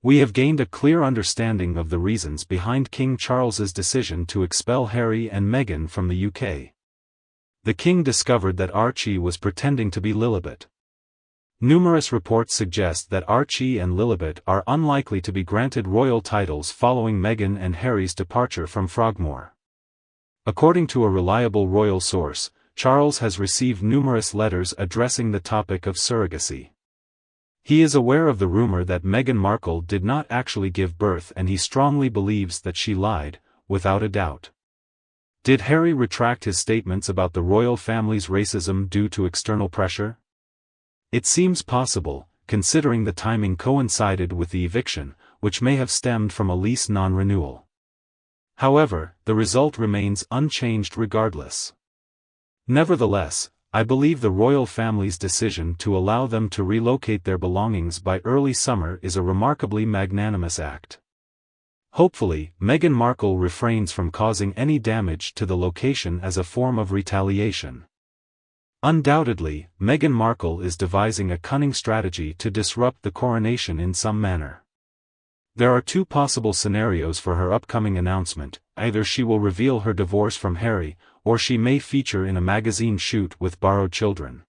We have gained a clear understanding of the reasons behind King Charles's decision to expel Harry and Meghan from the UK. The king discovered that Archie was pretending to be Lilibet. Numerous reports suggest that Archie and Lilibet are unlikely to be granted royal titles following Meghan and Harry's departure from Frogmore. According to a reliable royal source, Charles has received numerous letters addressing the topic of surrogacy. He is aware of the rumor that Meghan Markle did not actually give birth, and he strongly believes that she lied, without a doubt. Did Harry retract his statements about the royal family's racism due to external pressure? It seems possible, considering the timing coincided with the eviction, which may have stemmed from a lease non-renewal. However, the result remains unchanged regardless. Nevertheless, I believe the royal family's decision to allow them to relocate their belongings by early summer is a remarkably magnanimous act. Hopefully, Meghan Markle refrains from causing any damage to the location as a form of retaliation. Undoubtedly, Meghan Markle is devising a cunning strategy to disrupt the coronation in some manner. There are two possible scenarios for her upcoming announcement: either she will reveal her divorce from Harry, or she may feature in a magazine shoot with borrowed children.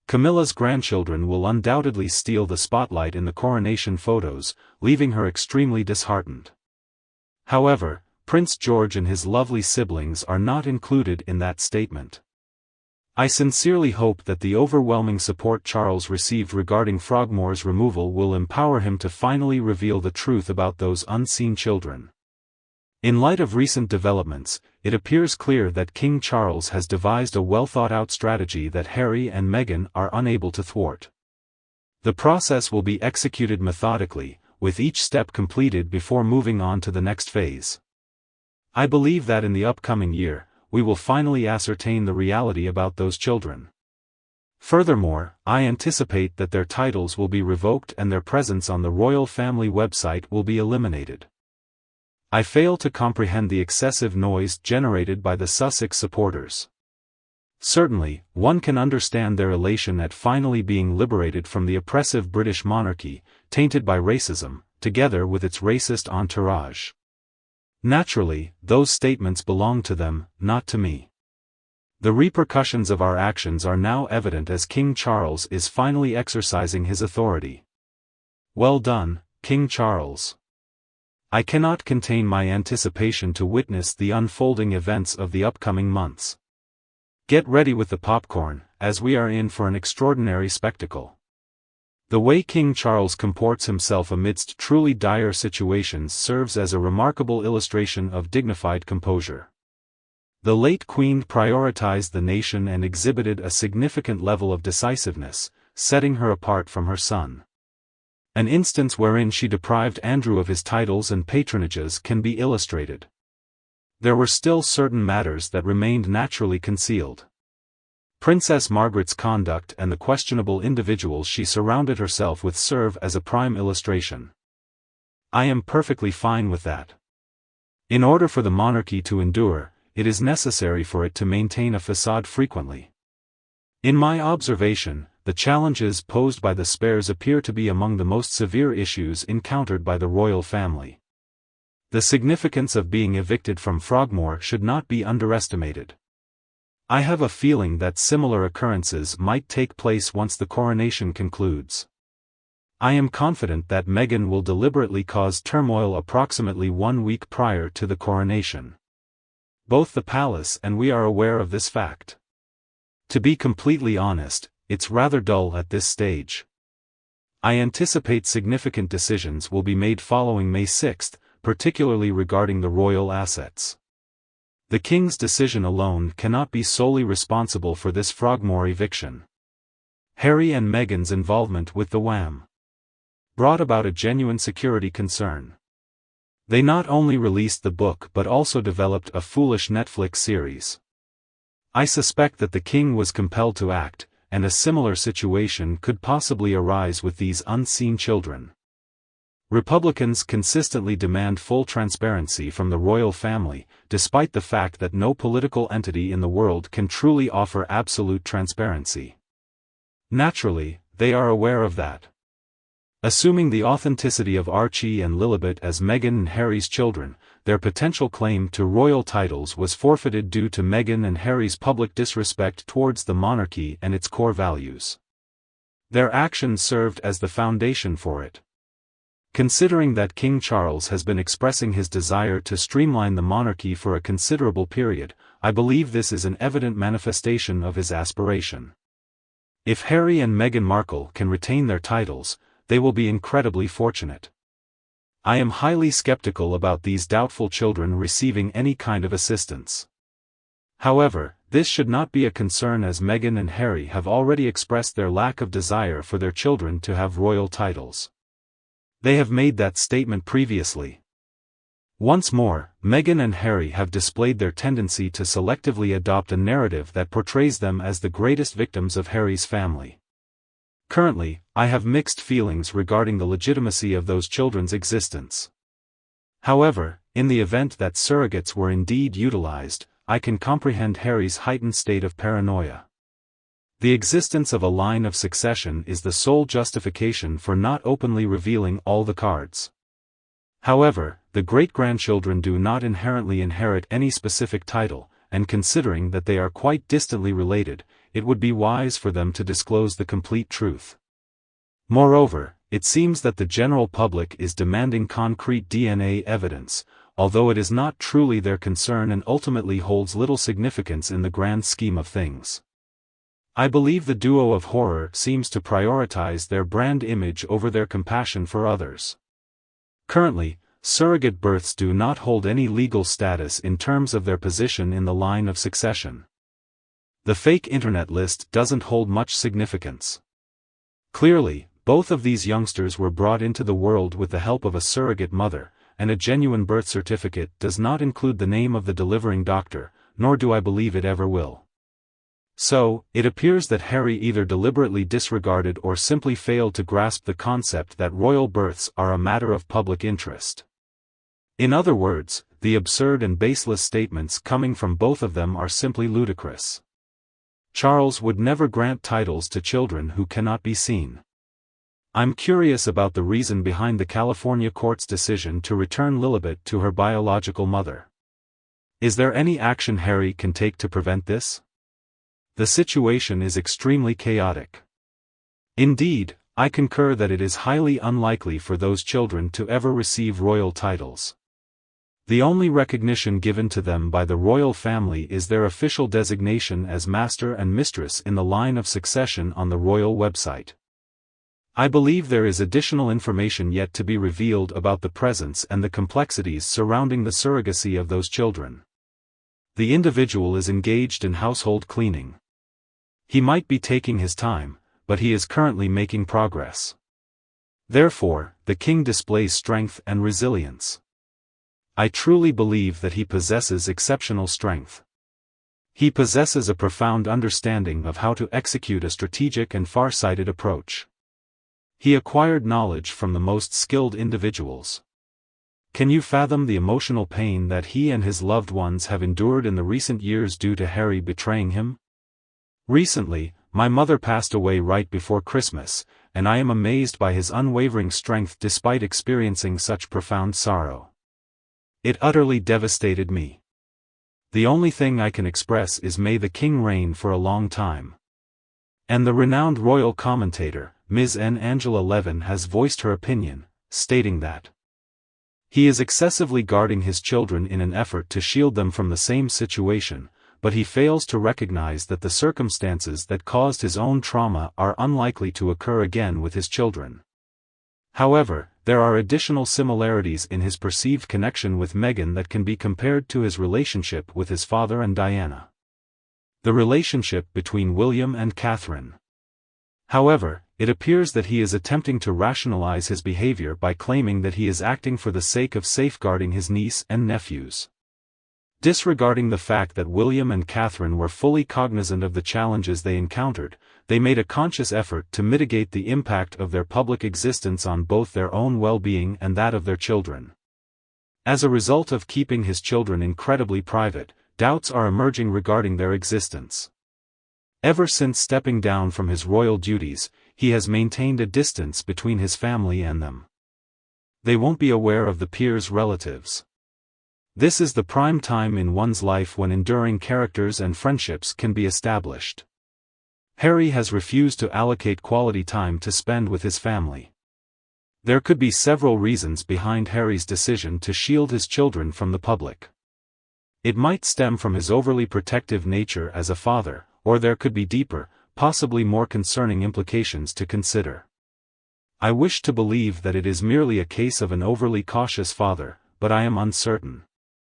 Camilla's grandchildren will undoubtedly steal the spotlight in the coronation photos, leaving her extremely disheartened. However, Prince George and his lovely siblings are not included in that statement. I sincerely hope that the overwhelming support Charles received regarding Frogmore's removal will empower him to finally reveal the truth about those unseen children. In light of recent developments, it appears clear that King Charles has devised a well-thought-out strategy that Harry and Meghan are unable to thwart. The process will be executed methodically, with each step completed before moving on to the next phase. I believe that in the upcoming year, we will finally ascertain the reality about those children. Furthermore, I anticipate that their titles will be revoked and their presence on the royal family website will be eliminated. I fail to comprehend the excessive noise generated by the Sussex supporters. Certainly, one can understand their elation at finally being liberated from the oppressive British monarchy, tainted by racism, together with its racist entourage. Naturally, those statements belong to them, not to me. The repercussions of our actions are now evident as King Charles is finally exercising his authority. Well done, King Charles. I cannot contain my anticipation to witness the unfolding events of the upcoming months. Get ready with the popcorn, as we are in for an extraordinary spectacle. The way King Charles comports himself amidst truly dire situations serves as a remarkable illustration of dignified composure. The late Queen prioritized the nation and exhibited a significant level of decisiveness, setting her apart from her son. An instance wherein she deprived Andrew of his titles and patronages can be illustrated. There were still certain matters that remained naturally concealed. Princess Margaret's conduct and the questionable individuals she surrounded herself with serve as a prime illustration. I am perfectly fine with that. In order for the monarchy to endure, it is necessary for it to maintain a facade frequently. In my observation, the challenges posed by the spares appear to be among the most severe issues encountered by the royal family. The significance of being evicted from Frogmore should not be underestimated. I have a feeling that similar occurrences might take place once the coronation concludes. I am confident that Meghan will deliberately cause turmoil approximately 1 week prior to the coronation. Both the palace and we are aware of this fact. To be completely honest, it's rather dull at this stage. I anticipate significant decisions will be made following May 6, particularly regarding the royal assets. The king's decision alone cannot be solely responsible for this Frogmore eviction. Harry and Meghan's involvement with the Wham! Brought about a genuine security concern. They not only released the book but also developed a foolish Netflix series. I suspect that the king was compelled to act, and a similar situation could possibly arise with these unseen children. Republicans consistently demand full transparency from the royal family, despite the fact that no political entity in the world can truly offer absolute transparency. Naturally, they are aware of that. Assuming the authenticity of Archie and Lilibet as Meghan and Harry's children, their potential claim to royal titles was forfeited due to Meghan and Harry's public disrespect towards the monarchy and its core values. Their actions served as the foundation for it. Considering that King Charles has been expressing his desire to streamline the monarchy for a considerable period, I believe this is an evident manifestation of his aspiration. If Harry and Meghan Markle can retain their titles, they will be incredibly fortunate. I am highly skeptical about these doubtful children receiving any kind of assistance. However, this should not be a concern as Meghan and Harry have already expressed their lack of desire for their children to have royal titles. They have made that statement previously. Once more, Meghan and Harry have displayed their tendency to selectively adopt a narrative that portrays them as the greatest victims of Harry's family. Currently, I have mixed feelings regarding the legitimacy of those children's existence. However, in the event that surrogates were indeed utilized, I can comprehend Harry's heightened state of paranoia. The existence of a line of succession is the sole justification for not openly revealing all the cards. However, the great-grandchildren do not inherently inherit any specific title, and considering that they are quite distantly related, it would be wise for them to disclose the complete truth. Moreover, it seems that the general public is demanding concrete DNA evidence, although it is not truly their concern and ultimately holds little significance in the grand scheme of things. I believe the duo of horror seems to prioritize their brand image over their compassion for others. Currently, surrogate births do not hold any legal status in terms of their position in the line of succession. The fake internet list doesn't hold much significance. Clearly, both of these youngsters were brought into the world with the help of a surrogate mother, and a genuine birth certificate does not include the name of the delivering doctor, nor do I believe it ever will. So, it appears that Harry either deliberately disregarded or simply failed to grasp the concept that royal births are a matter of public interest. In other words, the absurd and baseless statements coming from both of them are simply ludicrous. Charles would never grant titles to children who cannot be seen. I'm curious about the reason behind the California court's decision to return Lilibet to her biological mother. Is there any action Harry can take to prevent this? The situation is extremely chaotic. Indeed, I concur that it is highly unlikely for those children to ever receive royal titles. The only recognition given to them by the royal family is their official designation as master and mistress in the line of succession on the royal website. I believe there is additional information yet to be revealed about the presence and the complexities surrounding the surrogacy of those children. The individual is engaged in household cleaning. He might be taking his time, but he is currently making progress. Therefore, the king displays strength and resilience. I truly believe that he possesses exceptional strength. He possesses a profound understanding of how to execute a strategic and far-sighted approach. He acquired knowledge from the most skilled individuals. Can you fathom the emotional pain that he and his loved ones have endured in the recent years due to Harry betraying him? Recently, my mother passed away right before Christmas, and I am amazed by his unwavering strength despite experiencing such profound sorrow. It utterly devastated me. The only thing I can express is may the king reign for a long time. And the renowned royal commentator, Ms. N. Angela Levin has voiced her opinion, stating that he is excessively guarding his children in an effort to shield them from the same situation, but he fails to recognize that the circumstances that caused his own trauma are unlikely to occur again with his children. However, there are additional similarities in his perceived connection with Meghan that can be compared to his relationship with his father and Diana. The relationship between William and Catherine. However, it appears that he is attempting to rationalize his behavior by claiming that he is acting for the sake of safeguarding his niece and nephews. Disregarding the fact that William and Catherine were fully cognizant of the challenges they encountered, they made a conscious effort to mitigate the impact of their public existence on both their own well-being and that of their children. As a result of keeping his children incredibly private, doubts are emerging regarding their existence. Ever since stepping down from his royal duties, he has maintained a distance between his family and them. They won't be aware of the peers' relatives. This is the prime time in one's life when enduring characters and friendships can be established. Harry has refused to allocate quality time to spend with his family. There could be several reasons behind Harry's decision to shield his children from the public. It might stem from his overly protective nature as a father, or there could be deeper, possibly more concerning implications to consider. I wish to believe that it is merely a case of an overly cautious father, but I am uncertain.